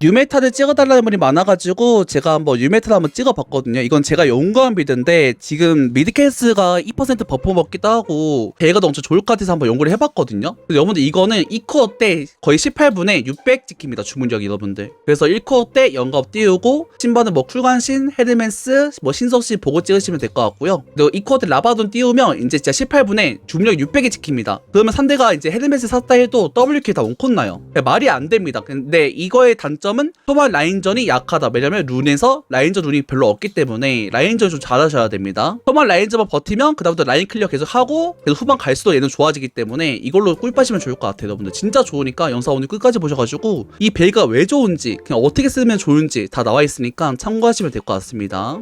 뉴메타를 찍어달라는 분이 많아가지고 제가 한번 뉴메타를 한번 찍어봤거든요. 이건 제가 연구한 빌드인데 지금 미드캐스가 2% 버프 먹기도 하고 배가도 엄청 좋을 것 같아서 한번 연구를 해봤거든요. 근데 여러분들 이거는 2코어 때 거의 18분에 600 찍힙니다. 주문력 여러분들. 그래서 1코어 때 연갑 띄우고 신바는 뭐 쿨관신, 헤르메스, 뭐 신석신 보고 찍으시면 될 것 같고요. 그리고 2코어 때 라바돈 띄우면 이제 진짜 18분에 주문력 600이 찍힙니다. 그러면 상대가 이제 헤르메스 샀다 해도 WK 다 원컷 나요. 말이 안 됩니다. 근데 이거의 단점은 초반 라인전이 약하다. 왜냐면 룬에서 라인전 룬이 별로 없기 때문에 라인전 좀 잘하셔야 됩니다. 초반 라인전만 버티면 그 다음부터 라인 클리어 계속 하고 계속 후반 갈수록 얘는 좋아지기 때문에 이걸로 꿀 빠시면 좋을 것 같아요. 여러분들 진짜 좋으니까 영상 오늘 끝까지 보셔가지고 이 베이가 왜 좋은지 그냥 어떻게 쓰면 좋은지 다 나와 있으니까 참고하시면 될 것 같습니다.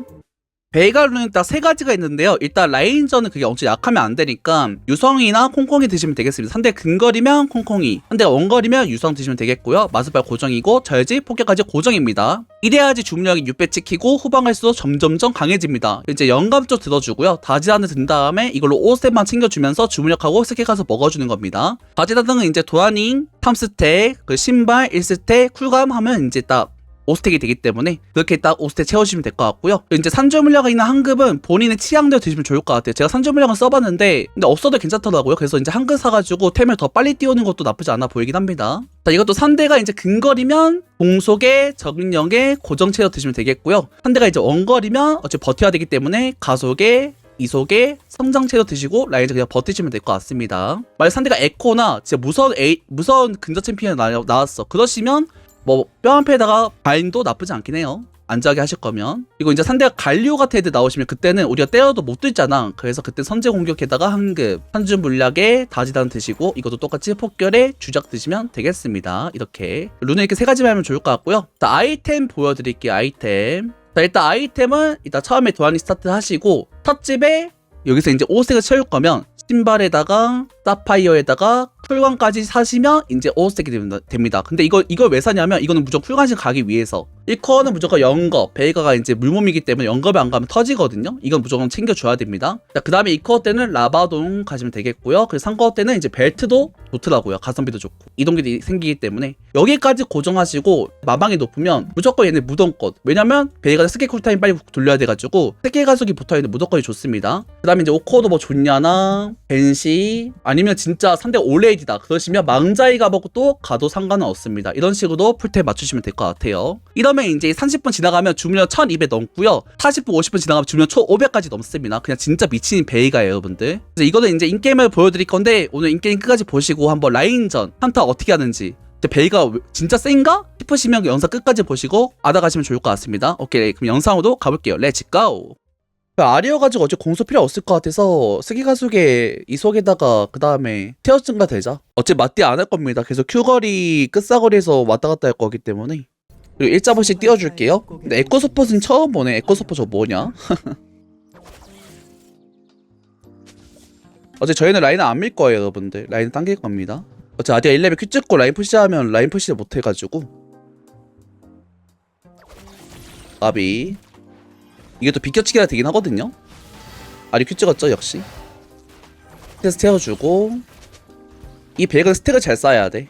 베이가루는 딱 세 가지가 있는데요. 일단 라인전은 그게 엄청 약하면 안 되니까 유성이나 콩콩이 드시면 되겠습니다. 상대 근거리면 콩콩이, 상대가 원거리면 유성 드시면 되겠고요. 마스발 고정이고 절지, 폭격까지 고정입니다. 이래야지 주문력이 6배 찍히고 후반 갈수록 점점점 강해집니다. 이제 영감 쪽 들어주고요. 다지단을 든 다음에 이걸로 5스텝만 챙겨주면서 주문력하고 스킬 가서 먹어주는 겁니다. 다지단은 이제 도라닝, 3스택, 그 신발 1스택, 쿨감 하면 이제 딱 5스택이 되기 때문에 그렇게 딱 5스택 채워주시면 될 것 같고요. 이제 산조 물량이 있는 한급은 본인의 취향대로 드시면 좋을 것 같아요. 제가 산조 물량을 써봤는데 근데 없어도 괜찮더라고요. 그래서 이제 한급 사가지고 템을 더 빨리 띄우는 것도 나쁘지 않아 보이긴 합니다. 자, 이것도 상대가 이제 근거리면 공속에 적응력에 고정 채워 드시면 되겠고요. 상대가 이제 원거리면 어차피 버텨야 되기 때문에 가속에 이속에 성장체로 드시고 라인전 그냥 버티시면 될 것 같습니다. 만약 상대가 에코나 진짜 무서운 근접 챔피언이 나왔어. 그러시면 뭐 뼈한패에다가 바인도 나쁘지 않긴 해요. 안전하게 하실 거면. 그리고 이제 상대가 갈리오 같은 애들 나오시면 그때는 우리가 때려도 못 뚫잖아. 그래서 그때 선제 공격에다가 한급, 한준 물약에 다지단 드시고 이것도 똑같이 폭결에 주작 드시면 되겠습니다. 이렇게 룬을 이렇게 세 가지만 하면 좋을 것 같고요. 자, 아이템 보여드릴게요. 아이템. 자, 일단 아이템은 일단 처음에 도안이 스타트 하시고 첫 집에 여기서 이제 5스택을 채울 거면 신발에다가 사파이어에다가 쿨관까지 사시면 이제 5스택이 됩니다. 근데 이걸 왜 사냐면 이거는 무조건 쿨관신 가기 위해서 1코어는 무조건 영겁, 베이가가 이제 물몸이기 때문에 영겁이 안 가면 터지거든요. 이건 무조건 챙겨줘야 됩니다. 그 다음에 2코어 때는 라바돈 가시면 되겠고요. 그리고 3코어 때는 이제 벨트도 좋더라고요. 가성비도 좋고 이동기도 생기기 때문에 여기까지 고정하시고 마방이 높으면 무조건 얘네 무덤껏. 왜냐면 베이가는 스킬 쿨타임 빨리 돌려야 돼가지고 스킬 가속이 붙어있는 무덤껏이 좋습니다. 그 다음에 이제 5코어도 뭐 좋냐나 벤시 아니면 진짜 상대 올레이디다 그러시면 망자이 가먹도 가도 상관은 없습니다. 이런 식으로 풀템 맞추시면 될 것 같아요. 이러면 이제 30분 지나가면 주문력 1200 넘고요. 40분 50분 지나가면 주문력 1500까지 넘습니다. 그냥 진짜 미친 베이가예요 여러분들. 그래서 이거는 이제 인게임을 보여드릴 건데 오늘 인게임 끝까지 보시고 한번 라인전 한타 어떻게 하는지 베이가 진짜 센가? 싶으시면 영상 끝까지 보시고 알아가시면 좋을 것 같습니다. 오케이, 그럼 영상으로 가볼게요. 렛츠 고! 아리여가지고 어차피 공속 필요 없을 것 같아서 스기 가속에 이속에다가 그 다음에 티어 증가 되자. 어차피 맞디 안 할 겁니다. 계속 큐거리 끝사거리에서 왔다 갔다 할 거기 때문에. 그리고 일자번씩 띄워줄게요. 근데 에코서폿은 처음 보네. 에코서폿 저 뭐냐? 어차피 저희는 라인을 안 밀 거예요 여러분들. 라인은 당길 겁니다. 어차피 아디가 1레벨 큐 찍고 라인 푸시하면 라인 푸시를 못 해가지고 까비. 이게 또 비껴치기가 되긴 하거든요. 아리 큐 찍었죠 역시. 스택 태워주고 이 백은 스택을 잘 쌓아야 돼.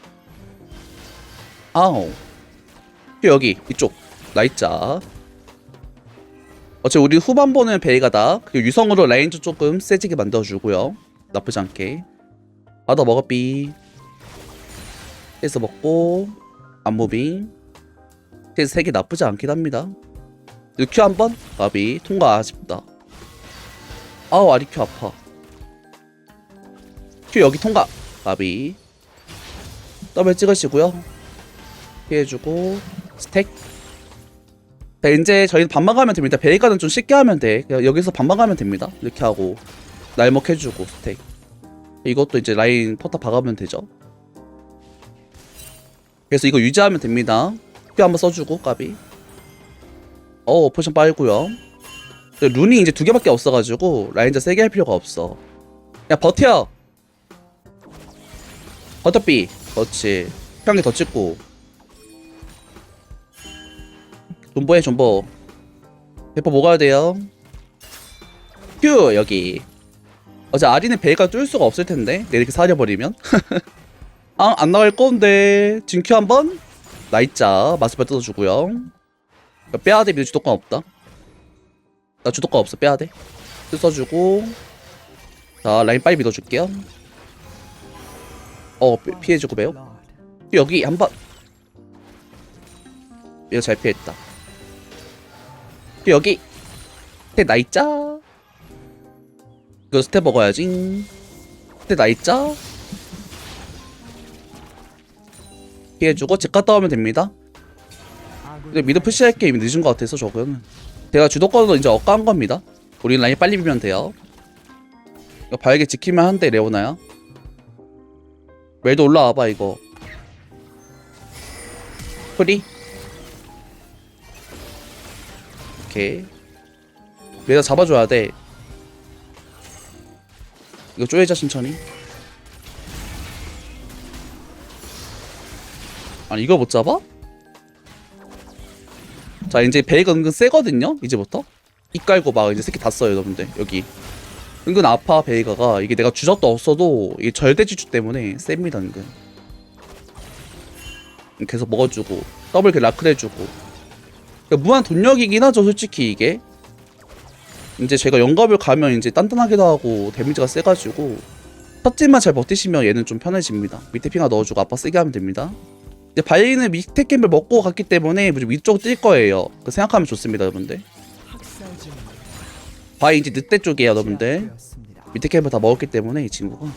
아우 여기 이쪽 나있자. 어차피 우리 후반보는 베이가다. 그리고 유성으로 라인즈 조금 세지게 만들어주고요. 나쁘지 않게. 받아 먹어 삐. 해서 먹고 안무빙. 그래서 3개 나쁘지 않긴 합니다. 큐 한번 가비 통과 아쉽다. 아우 아리 큐 아파. 큐 여기 통과 가비. 더블 찍으시고요. 피해주고 스택. 자 이제 저희는 반만 가면 됩니다. 베이가는 좀 쉽게 하면 돼. 그냥 여기서 반만 가면 됩니다. 이렇게 하고 날먹 해주고 스택. 이것도 이제 라인 포탑 박으면 되죠. 그래서 이거 유지하면 됩니다. 큐 한번 써주고 까비. 포션 빨고요. 룬이 이제 2개밖에 없어가지고 라인자 세게 할 필요가 없어. 그냥 버텨. 버텨 삐. 그렇지. 평이 더 찍고 존버해 존버. 대포 먹어야 돼요. 큐 여기. 어제 아리는 배가 뚫을 수가 없을 텐데 내 이렇게 사려버리면. 아, 안 나갈 건데. 진큐 한번. 나이자 마스per 뜯어주고요. 빼야 돼. 미드 주도권 없다. 나 주도권 없어. 빼야 돼. 뜯어주고. 자 라인 빨리 믿어줄게요. 피해주고 매우. 여기 한번. 이거 잘 피했다. 여기 스텝 나있자. 이거 스텝 먹어야지. 스텝 나있자. 피해주고 집 갔다 오면 됩니다. 근데 미드 푸시할 게 이미 늦은 것 같아서 저거는 제가 주도권으로 이제 억까한 겁니다. 우리 라인 빨리 비면 돼요. 이거 바에게 지키면 한대 레오나야. 멜도 올라와봐 이거. 프리. 오케이. 내가 잡아줘야 돼. 이거 쪼여자 천천히. 아니 이걸 못 잡아? 자 이제 베이가 은근 세거든요. 이제부터 이 깔고 막 이제 새끼 다 써요 여러분들. 여기 은근 아파. 베이가가 이게 내가 주작도 없어도 이게 절대지주 때문에 셉니다. 은근 계속 먹어주고 더블 라클 해주고. 그러니까 무한 돈력이긴 하죠 솔직히. 이게 이제 제가 영갑을 가면 이제 단단하기도 하고 데미지가 세가지고 첫째만 잘 버티시면 얘는 좀 편해집니다. 밑에 핑하 넣어주고 아빠 세게 하면 됩니다. 이제 바이는 밑에 캠을 먹고 갔기 때문에 무조건 위쪽 뛸 거예요. 그 생각하면 좋습니다 여러분들. 바이 이제 늑대 쪽이에요 여러분들. 밑에 캠을 다 먹었기 때문에 이 친구가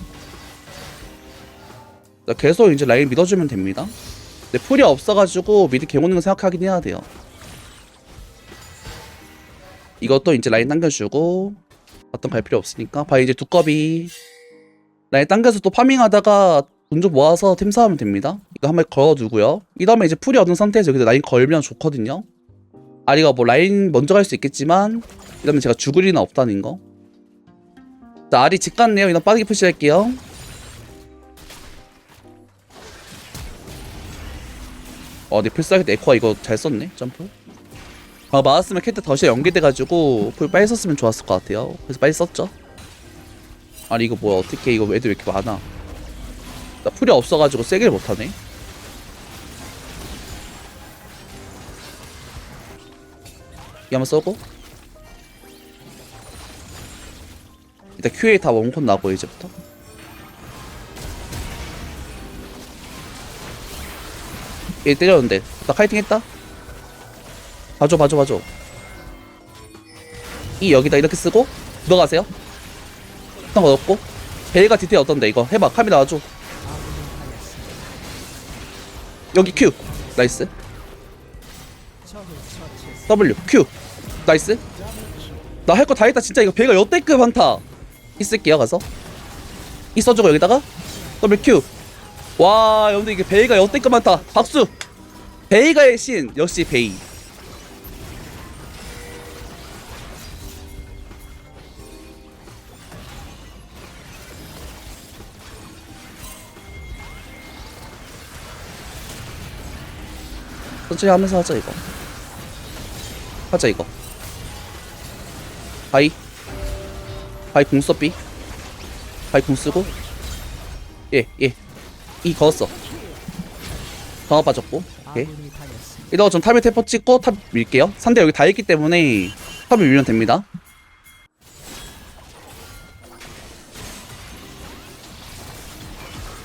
계속 이제 라인 믿어주면 됩니다. 근데 풀이 없어가지고 미드 개오는 거 생각하긴 해야 돼요. 이것도 이제 라인 당겨주고 어떤 갈 필요 없으니까. 바이 이제 두꺼비 라인 당겨서 또 파밍하다가 돈 좀 모아서 템 사하면 됩니다. 이거 한 번 걸어두고요. 이 다음에 이제 풀이 얻은 상태에서 여기서 라인 걸면 좋거든요. 아리가 뭐 라인 먼저 갈 수 있겠지만 이러면 제가 죽을 리는 없다는 거. 자 아리 집 갔네요. 이런 빠르게 푸시할게요. 내 필살기 에코가 이거 잘 썼네. 점프. 맞았으면 캐트 덫이 연계돼가지고 풀 빨리 썼으면 좋았을 것 같아요. 그래서 빨리 썼죠. 아니 이거 뭐야 어떻게 이거 애들 왜 이렇게 많아. 나 풀이 없어가지고 세게를 못하네. 이 한번 써고 일단 QA 다 원콘 나고 이제부터. 얘 때렸는데 나 카이팅 했다. 봐줘. 이 여기다 이렇게 쓰고 들어가세요. 어떤 거 넣고 베이가 디테일 어떤데 이거 해봐. 카메라 놔줘. 여기 Q 나이스. W Q 나이스. 나 할 거 다 했다 진짜. 이거 베이가 역대급 한타. 있을게요 가서 이 써주고 여기다가 W Q. 와 여러분들 이게 베이가 역대급 한타. 박수. 베이가의 신 역시 베이. 천천히 하면서 하자 이거. 하자 이거. 바이 궁 써. B 바이 궁 쓰고 이 걸었어. 방어 빠졌고. 오케이. 이따가 전 탑에 태포 찍고 탑 밀게요. 상대 여기 다 있기 때문에 탑을 밀면 됩니다.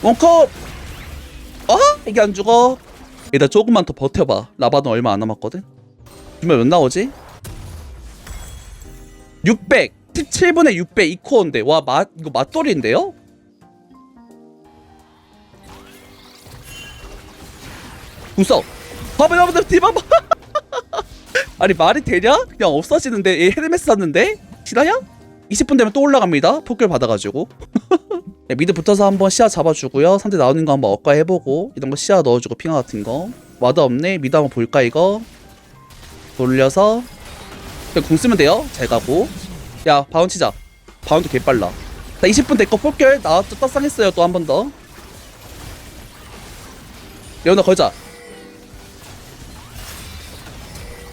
원컵. 이게 안 죽어. 일단 조금만 더 버텨봐. 라바는 얼마 안 남았거든. 주면 몇 나오지? 600 17분에 600 2코어인데 와 이거 맛돌인데요? 궁서 봐봐 여러분들 디바봐. 아니 말이 되냐? 그냥 없어지는데. 얘 헤르메스 샀는데? 실화야? 20분 되면 또 올라갑니다. 폭격 받아가지고. 미드 붙어서 한번 시야 잡아주고요. 상대 나오는 거 한번 엇가 해보고 이런 거 시야 넣어주고 핑화 같은 거. 와드 없네. 미드 한번 볼까 이거. 돌려서 그냥 궁 쓰면 돼요. 잘 가고. 야 바운 치자. 바운드 개빨라. 자 20분 됐고 폭결 나왔죠. 떡상했어요. 또 한 번 더. 레오나 걸자.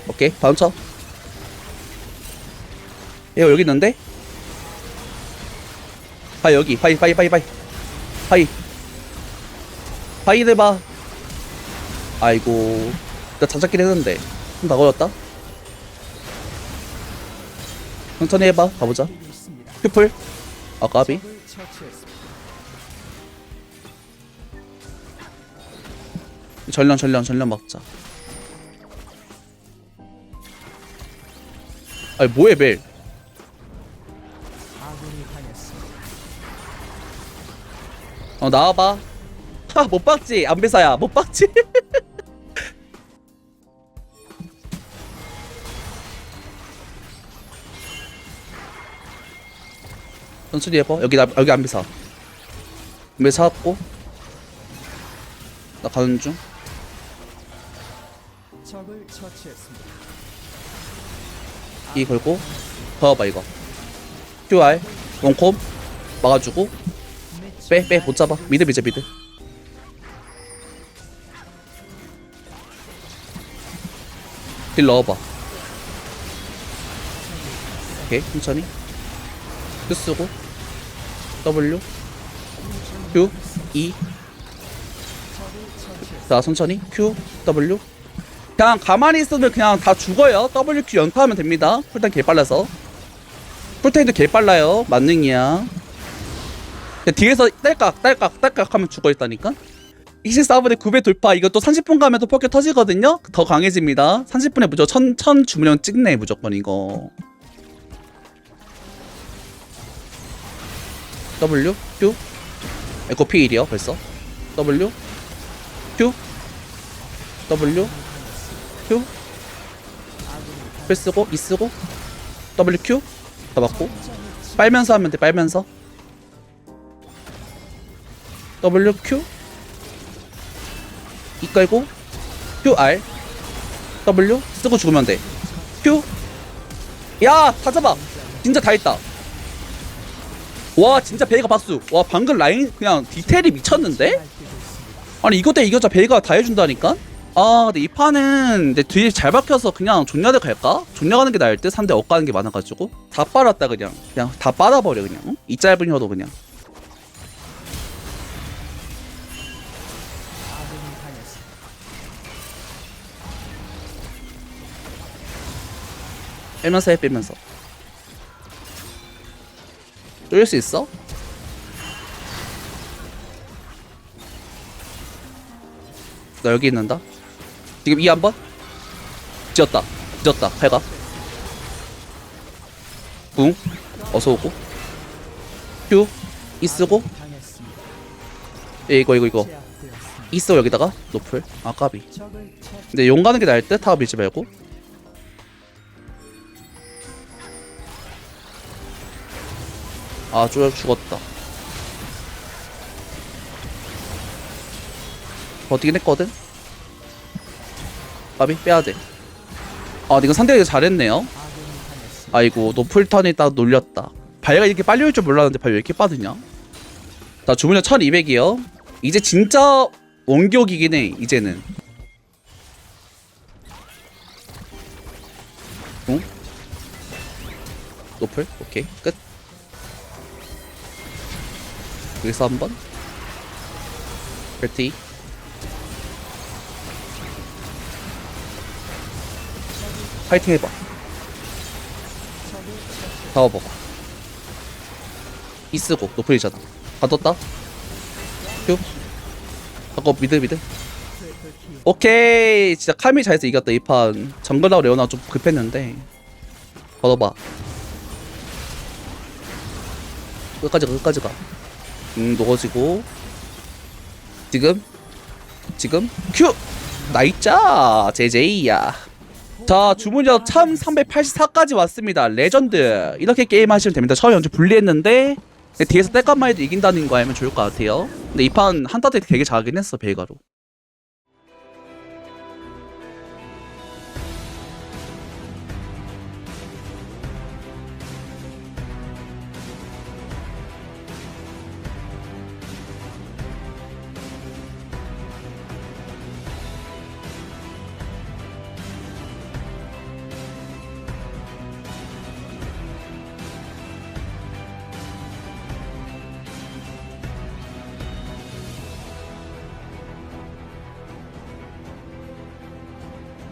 오케이 다음 쳐. 얘가 여기 있는데? 바이 여기 바이 대봐. 아이고 나 잡잡긴 했는데 좀 다 걸렸다. 천천히 해봐. 가보자. 큐플 아 까비. 전령 막자. 아니 뭐해 벨. 나와봐. 하 못 박지 안배사야 못 박지. 천천히 해봐. 여기 안배사. 안배사 왔고 나 가는 중. 이 걸고 더 봐봐 이거. QR 원콤 막아주고 빼 못 잡아. 미드 딜 넣어봐. 오케이 천천히 Q 쓰고 W Q E 자 천천히 Q W. 그냥 가만히 있으면 그냥 다 죽어요. W Q 연타하면 됩니다. 쿨타임 개빨라서. 쿨타임도 개빨라요. 만능이야. 뒤에서 딸깍 하면 죽어있다니까. 24분에 9배 돌파. 이것도 30분 가면 또 포켓 터지거든요. 더 강해집니다. 30분에 무조건 1000 주문형 찍네 무조건 이거. W Q 에코 P1이요 벌써. W Q W Q 풀 쓰고 E 쓰고 W Q 잡았고 빨면서 하면 돼. 빨면서 W Q E 깔고 Q R W 쓰고 죽으면 돼. Q 야 다 잡아. 진짜 다 했다. 와 진짜 베이가 박수. 와 방금 라인 그냥 디테일이 미쳤는데? 아니 이것 때 이겨자 베이가 다 해준다니까? 아 근데 이 판은 내 뒤에 잘 박혀서 그냥 존냐들 갈까? 존냐 가는 게 나을 듯? 상대 엇가는 게 많아가지고 다 빨았다 그냥 다 빨아버려 그냥. 응? 이 짧은 혀도 그냥. 빼면서 해 빼면서. 뚫릴 수 있어? 나 여기 있는다. 지금 E 한번 지었다 해가 붕 어서오고 Q E 쓰고 이거 E 쓰고 여기다가 노플 아 까비. 근데 용 가는 게 나을 듯? 타워 밀지 말고. 아 죽었다. 버티긴 했거든? 까비 빼야돼. 아 근데 이거 상대가 잘했네요. 아이고 노플턴이 딱 놀렸다. 발가 이렇게 빨리 올 줄 몰랐는데 발 왜 이렇게 빠르냐. 나 주문력 1200이요 이제 진짜 원격이긴 해 이제는. 응? 노플? 오케이 끝. 여기서 한번 벨티 파이팅 해봐. 잡아봐. 이 쓰고 노플이잖아. 가뒀다. 큐 잠깐 미드 오케이. 진짜 카미 잘해서 이겼다 이판. 정글하고 레오나 좀 급했는데 걷어봐. 끝까지 가. 녹아지고 지금 큐 나이짜 제제이야. 자 주문력 1384까지 왔습니다. 레전드. 이렇게 게임 하시면 됩니다. 처음에 완전 불리했는데 뒤에서 뗄감만 해도 이긴다는 거 알면 좋을 것 같아요. 근데 이 판 한타 때 되게 잘하긴 했어 베이가로.